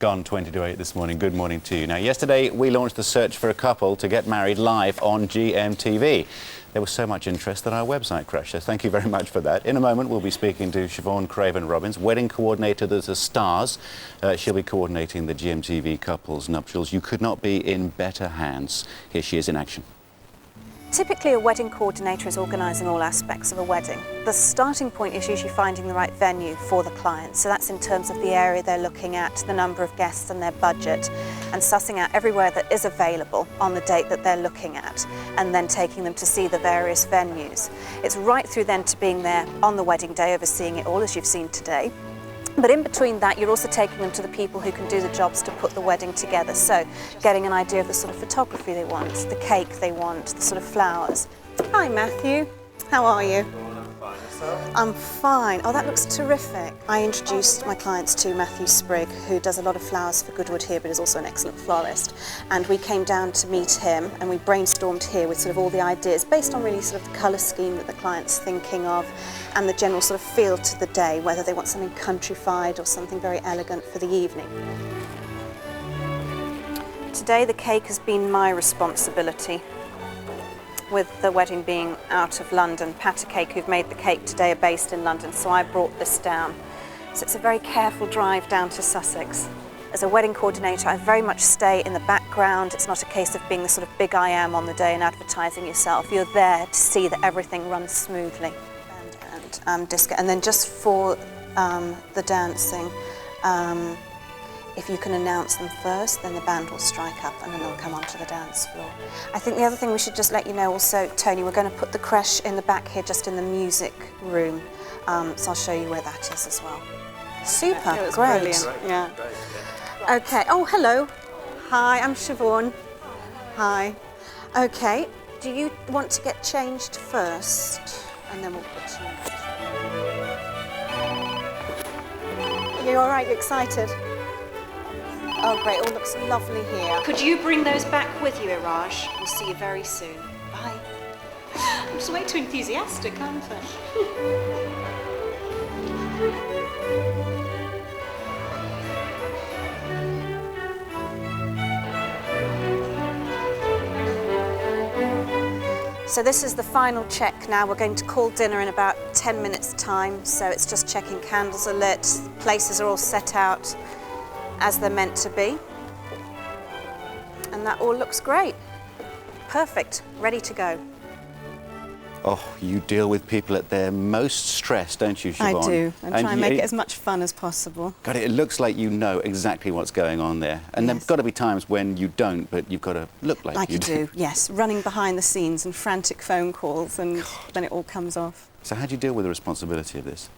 gone 20 to 8 this morning. Good morning to you. Now, yesterday we launched the search for a couple to get married live on GMTV. There was so much interest that our website crashed, so thank you very much for that. In a moment, we'll be speaking to Siobhan Craven-Robins, wedding coordinator to the stars. She'll be coordinating the GMTV couple's nuptials. You could not be in better hands. Here she is in action. Typically, a wedding coordinator is organising all aspects of a wedding. The starting point is usually finding the right venue for the client. So that's in terms of the area they're looking at, the number of guests and their budget, and sussing out everywhere that is available on the date that they're looking at, and then taking them to see the various venues. It's right through then to being there on the wedding day, overseeing it all, as you've seen today. But in between that, you're also taking them to the people who can do the jobs to put the wedding together. So getting an idea of the sort of photography they want, the cake they want, the sort of flowers. Hi, Matthew. How are you? I'm fine. Oh, that looks terrific. I introduced my clients to Matthew Sprigg, who does a lot of flowers for Goodwood here, but is also an excellent florist. And we came down to meet him, and we brainstormed here with sort of all the ideas based on really sort of the colour scheme that the client's thinking of, and the general sort of feel to the day, whether they want something countrified or something very elegant for the evening. Today the cake has been my responsibility, with the wedding being out of London. Pat Cake, who've made the cake today, are based in London, so I brought this down. So it's a very careful drive down to Sussex. As a wedding coordinator, I very much stay in the background. It's not a case of being the sort of big I am on the day and advertising yourself. You're there to see that everything runs smoothly. And disco. And then just for the dancing, if you can announce them first, then the band will strike up and then they'll come onto the dance floor. I think the other thing we should just let you know also, Tony, we're going to put the creche in the back here, just in the music room. So I'll show you where that is as well. Super, great. Brilliant. Yeah. Okay, oh, hello. Hi, I'm Siobhan. Hi. Okay, do you want to get changed first? And then we'll put you in. You all right? You excited? Oh, great. All looks lovely here. Could you bring those back with you, Iraj? We'll see you very soon. Bye. I'm just way too enthusiastic, aren't I? So this is the final check now. We're going to call dinner in about 10 minutes' time. So it's just checking candles are lit, places are all set out as they're meant to be. And that all looks great. Perfect, ready to go. Oh, you deal with people at their most stressed, don't you, Siobhan? I do, and try and make it as much fun as possible. God, it looks like you know exactly what's going on there. And there've got to be times when you don't, but you've got to look like you do. Yes, running behind the scenes and frantic phone calls, and then it all comes off. So how do you deal with the responsibility of this?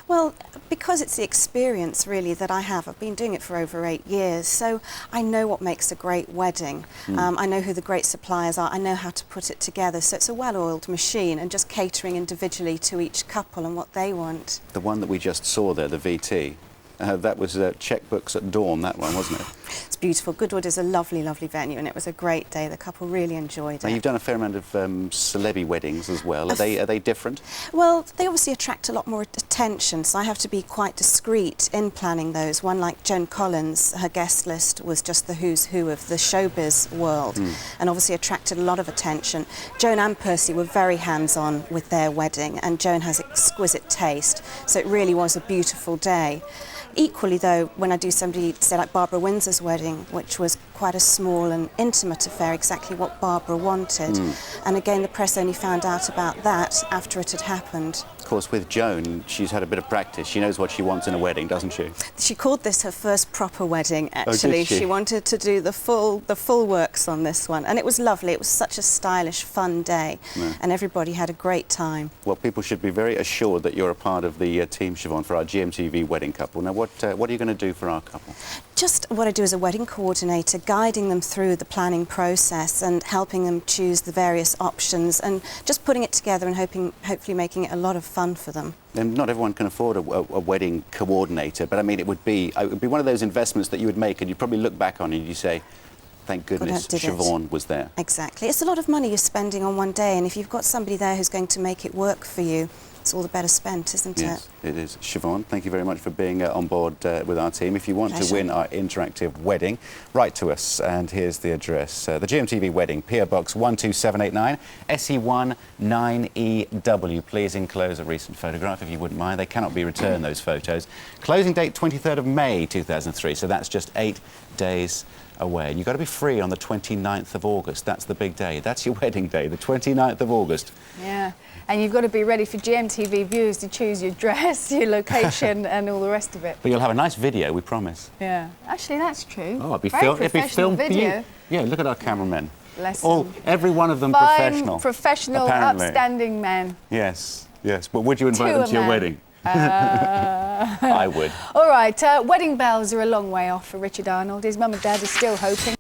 Well, because it's the experience really that I have. I've been doing it for over 8 years, so I know what makes a great wedding. I know who the great suppliers are. I know how to put it together. So it's a well-oiled machine, and just catering individually to each couple and what they want. The one that we just saw there, the VT, that was checkbooks at dawn, that one, wasn't it? It's beautiful. Goodwood is a lovely, lovely venue, and it was a great day. The couple really enjoyed it. Now, you've done a fair amount of celebrity weddings as well. Are they different? Well, they obviously attract a lot more attention, so I have to be quite discreet in planning those. One like Joan Collins, her guest list was just the who's who of the showbiz world, and obviously attracted a lot of attention. Joan and Percy were very hands-on with their wedding, and Joan has exquisite taste, so it really was a beautiful day. Equally, though, when I do somebody, say, like Barbara Windsor's wedding, which was quite a small and intimate affair, exactly what Barbara wanted. And again, the press only found out about that after it had happened. Of course, with Joan, she's had a bit of practice. She knows what she wants in a wedding, doesn't she? She called this her first proper wedding, actually. Oh, did she? She wanted to do the full works on this one. And it was lovely. It was such a stylish, fun day. And everybody had a great time. Well, people should be very assured that you're a part of the team, Siobhan, for our GMTV wedding couple. Now, what are you going to do for our couple? Just what I do as a wedding coordinator, guiding them through the planning process and helping them choose the various options, and just putting it together and hopefully making it a lot of fun for them. And not everyone can afford a wedding coordinator, but I mean, it would be one of those investments that you would make, and you'd probably look back on it and you say, thank goodness Siobhan was there. Exactly. It's a lot of money you're spending on one day, and if you've got somebody there who's going to make it work for you, it's all the better spent, isn't Yes, it is. Siobhan, thank you very much for being on board with our team. If you want Pleasure. to win our interactive wedding, write to us, and here's the address. The GMTV wedding, PO Box 12789, SE1 9EW. Please enclose a recent photograph, if you wouldn't mind. They cannot be returned, those photos. Closing date 23rd of May 2003, so that's just 8 days away. And you've got to be free on the 29th of August. That's the big day. That's your wedding day, the 29th of August. Yeah, and you've got to be ready for GMTV viewers to choose your dress, your location and all the rest of it. But you'll have a nice video, we promise. Yeah, actually that's true. Oh, it'd Very be filmed video. Yeah, look at our cameramen. Bless All, them. every one of them Fine, professional, professional, upstanding men. Yes, yes. But would you invite Two them a to your man. wedding? I would. All right, wedding bells are a long way off for Richard Arnold. His mum and dad are still hoping.